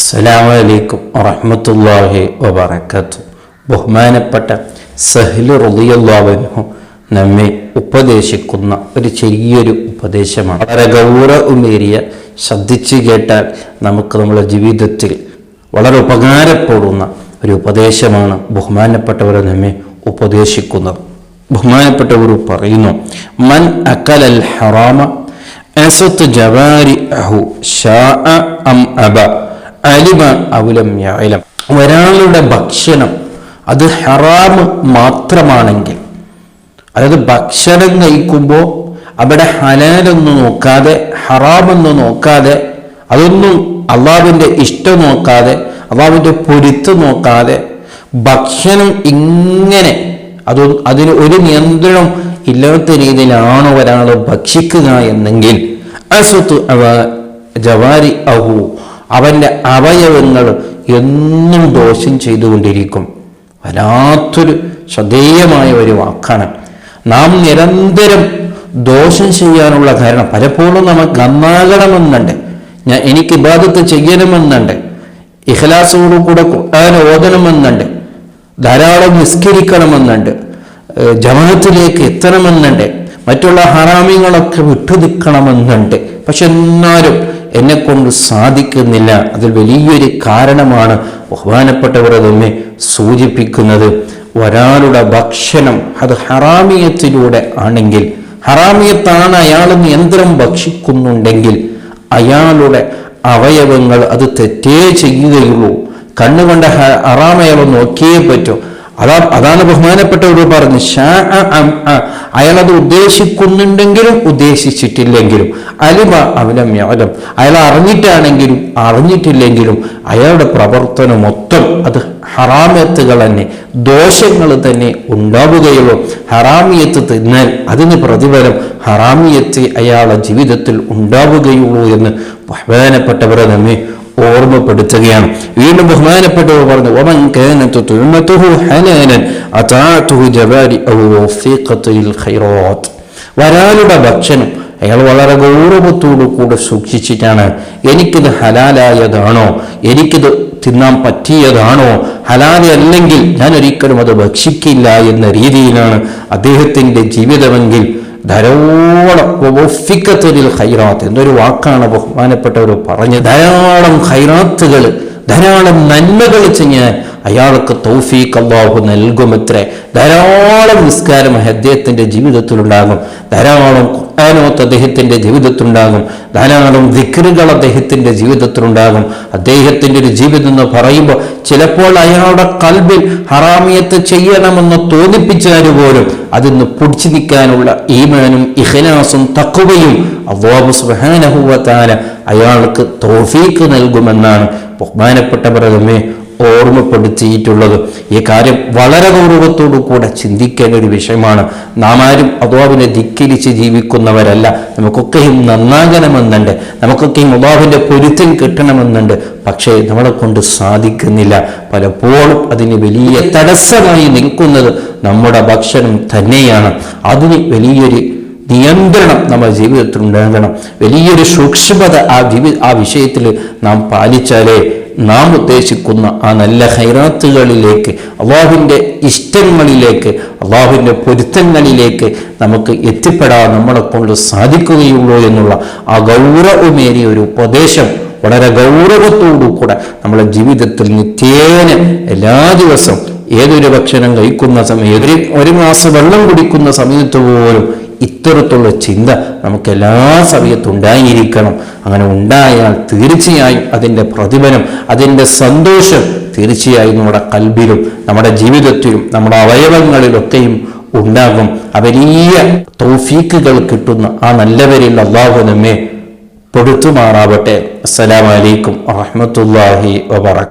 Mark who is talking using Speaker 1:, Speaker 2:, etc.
Speaker 1: അസ്സലാമു അലൈക്കും വറഹ്മത്തുള്ളാഹി വബറകാതുഹു. ബഹുമാനപ്പെട്ട സഹ്ൽ റളിയല്ലാഹു അൻഹു നമ്മെ ഉപദേശിക്കുന്ന ഒരു ചെറിയൊരു ഉപദേശമാണ്. വളരെ ഗൗരവമേറിയ, ശ്രദ്ധിച്ചു കേട്ടാൽ നമുക്ക് നമ്മുടെ ജീവിതത്തിൽ വളരെ ഉപകാരപ്പെടുന്ന ഒരു ഉപദേശമാണ് ബഹുമാനപ്പെട്ടവർ നമ്മെ ഉപദേശിക്കുന്നത്. ബഹുമാനപ്പെട്ടവർ പറയുന്നു, മൻ അക്കലൽ ഹറാമ അസത്ത് ജവാരിഅഹു ശാഅ അം അബ അലിമ ഔലം യഅലം. ഒരാളുടെ ഭക്ഷണം അത് ഹറാമ് മാത്രമാണെങ്കിൽ, അതായത് ഭക്ഷണം കഴിക്കുമ്പോൾ അവിടെ ഹലാലൊന്നും നോക്കാതെ, ഹറാമൊന്നും നോക്കാതെ, അതൊന്നും അള്ളാഹുവിൻ്റെ ഇഷ്ടം നോക്കാതെ, അള്ളാഹുവിൻ്റെ പൊരുത്തം നോക്കാതെ ഭക്ഷണം ഇങ്ങനെ അതിന് ഒരു നിയന്ത്രണം ഇല്ലാത്ത രീതിയിലാണ് ഒരാൾ ഭക്ഷിക്കുക എന്നെങ്കിൽ അസുത്ത് ജവാരി അഹു, അവൻ്റെ അവയവങ്ങൾ എന്നും ദോഷം ചെയ്തുകൊണ്ടിരിക്കും. വല്ലാത്തൊരു ശ്രദ്ധേയമായ ഒരു വാക്കാണ്. നാം നിരന്തരം ദോഷം ചെയ്യാനുള്ള കാരണം, പലപ്പോഴും നമുക്ക് നന്നാകണമെന്നുണ്ട്, എനിക്ക് ഇബാദത്ത് ചെയ്യണമെന്നുണ്ട്, ഇഖ്ലാസോടുകൂടെ ഖുർആൻ ഓതണമെന്നുണ്ട്, ധാരാളം നിസ്കരിക്കണമെന്നുണ്ട്, ജമാഅത്തിലേക്ക് എത്തണമെന്നുണ്ട്, മറ്റുള്ള ഹറാമികളൊക്കെ വിട്ടുനിൽക്കണമെന്നുണ്ട്. പക്ഷെ എന്നാലും എന്നെ കൊണ്ട് സാധിക്കുന്നില്ല. അതിൽ വലിയൊരു കാരണമാണ് ബഹുമാനപ്പെട്ടവർ നമ്മെ സൂചിപ്പിക്കുന്നത്. ഒരാളുടെ ഭക്ഷണം അത് ഹറാമിയത്തിലൂടെ ആണെങ്കിൽ, ഹറാമിയത്താണ് അയാൾ നിയന്ത്രണം ഭക്ഷിക്കുന്നുണ്ടെങ്കിൽ, അയാളുടെ അവയവങ്ങൾ അത് തെറ്റേ ചെയ്യുകയുള്ളൂ. കണ്ണുകൊണ്ട് ഹറാമയവ നോക്കിയേ പറ്റൂ. അതാണ് ബഹുമാനപ്പെട്ടവർ പറഞ്ഞു, അയാളത് ഉദ്ദേശിക്കുന്നുണ്ടെങ്കിലും ഉദ്ദേശിച്ചിട്ടില്ലെങ്കിലും, അലിമ അവലം യഅലം, അയാൾ അറിഞ്ഞിട്ടാണെങ്കിലും അറിഞ്ഞിട്ടില്ലെങ്കിലും അയാളുടെ പ്രവർത്തനം മൊത്തം അത് ഹറാമിയത്തുകൾ തന്നെ, ദോഷങ്ങൾ തന്നെ ഉണ്ടാവുകയുള്ളൂ. ഹറാമിയത്ത് തിന്നാൽ അതിന് പ്രതിഫലം ഹറാമിയത്ത് അയാളുടെ ജീവിതത്തിൽ ഉണ്ടാവുകയുള്ളൂ എന്ന് ബഹുമാനപ്പെട്ടവരെ നമ്മെ ഓർമ്മപ്പെടുത്തുകയാണ്. വീണ്ടും ബഹുമാനപ്പെട്ടവർ പറഞ്ഞു, വമൻ കാനത് തുഅമതുഹു ഹലാലൻ അതാഅതുഹു ജവാരിഅഹു വഫീഖത്തുൽ ഖൈറാത്ത്. ഒരാളുടെ ഭക്ഷണം അയാൾ വളരെ ഗൗരവത്തോടു കൂടെ സൂക്ഷിച്ചിട്ടാണ്, എനിക്കിത് ഹലാലായതാണോ, എനിക്കിത് തിന്നാൻ പറ്റിയതാണോ, ഹലാലല്ലെങ്കിൽ ഞാൻ ഒരിക്കലും അത് ഭക്ഷിക്കില്ല എന്ന രീതിയിലാണ് അദ്ദേഹത്തിൻ്റെ ജീവിതമെങ്കിൽ ധാരാളം ഖൈറാത്ത് എന്നൊരു വാക്കാണ് ബഹുമാനപ്പെട്ടവർ പറഞ്ഞത്. ധാരാളം ഖൈറാത്തുകൾ, ധാരാളം നന്മകൾ ചെയ്യാൻ അയാൾക്ക് തൗഫീഖ് അല്ലാഹു നൽകുമത്രേ. ധാരാളം നിസ്കാരം അദ്ദേഹത്തിൻ്റെ ജീവിതത്തിലുണ്ടാകും, ധാരാളം ഖുർആനോത്ത് അദ്ദേഹത്തിൻ്റെ ജീവിതത്തിലുണ്ടാകും, ധാരാളം ദിക്റുകൾ അദ്ദേഹത്തിൻ്റെ ജീവിതത്തിലുണ്ടാകും. അദ്ദേഹത്തിൻ്റെ ഒരു ജീവിതം എന്ന് പറയുമ്പോൾ ചിലപ്പോൾ അയാളുടെ കൽബിൽ ഹറാമിയത്ത് ചെയ്യണമെന്ന് തോന്നിപ്പിച്ചാൽ പോലും അതിന്ന് പിടിച്ചു നിൽക്കാനുള്ള ഈമാനും ഇഖ്ലാസും തഖ്വയും അല്ലാഹു സുബ്ഹാനഹു വ തആല അയാൾക്ക് തൗഫീഖ് നൽകുമെന്നാണ് ബഹുമാനപ്പെട്ടവർ നമ്മെ ഓർമ്മപ്പെടുത്തിയിട്ടുള്ളത്. ഈ കാര്യം വളരെ ഗൗരവത്തോടു കൂടെ ചിന്തിക്കേണ്ട ഒരു വിഷയമാണ്. നാം ആരും അല്ലാഹുവിനെ ധിക്കരിച്ച് ജീവിക്കുന്നവരല്ല. നമുക്കൊക്കെയും നന്നാകണമെന്നുണ്ട്, നമുക്കൊക്കെയും അല്ലാഹുവിൻ്റെ പൊരുത്തം കിട്ടണമെന്നുണ്ട്. പക്ഷേ നമ്മളെ കൊണ്ട് സാധിക്കുന്നില്ല. പലപ്പോഴും അതിന് വലിയ തടസ്സമായി നിൽക്കുന്നത് നമ്മുടെ ഭക്ഷണം തന്നെയാണ്. അതിന് വലിയൊരു നിയന്ത്രണം നമ്മുടെ ജീവിതത്തിൽ ഉണ്ടാകണം. വലിയൊരു സൂക്ഷ്മത ആ വിഷയത്തിൽ നാം പാലിച്ചാലേ നാം ഉദ്ദേശിക്കുന്ന ആ നല്ല ഖൈറാത്തുകളിലേക്ക്, അല്ലാഹുവിൻ്റെ ഇഷ്ടങ്ങളിലേക്ക്, അല്ലാഹുവിൻ്റെ പൊരുത്തങ്ങളിലേക്ക് നമുക്ക് എത്തിപ്പെടാൻ നമ്മളെ കൊണ്ട് സാധിക്കുകയുള്ളൂ എന്നുള്ള ആ ഗൗരവമേറിയ ഒരു ഉപദേശം വളരെ ഗൗരവത്തോടു കൂടെ നമ്മുടെ ജീവിതത്തിൽ നിത്യേന എല്ലാ ദിവസവും ഏതൊരു ഭക്ഷണം കഴിക്കുന്ന സമയത്ത്, ഒരു ഗ്ലാസ് വെള്ളം കുടിക്കുന്ന സമയത്ത് പോലും ഇത്തരത്തിലുള്ള ചിന്ത നമുക്ക് എല്ലാ സമയത്തും ഉണ്ടായിരിക്കണം. അങ്ങനെ ഉണ്ടായാൽ തീർച്ചയായും അതിൻ്റെ പ്രതിഫലം, അതിൻ്റെ സന്തോഷം തീർച്ചയായും നമ്മുടെ കൽബിലും നമ്മുടെ ജീവിതത്തിലും നമ്മുടെ അവയവങ്ങളിലൊക്കെയും ഉണ്ടാകും. ആ വലിയ തൗഫീഖുകൾ കിട്ടുന്ന ആ നല്ലവരിൽ അല്ലാഹു നമ്മെ പെടുത്തുമാറാവട്ടെ. അസ്സലാമു അലൈക്കും വറഹ്മത്തുള്ളാഹി വബറകാതുഹു.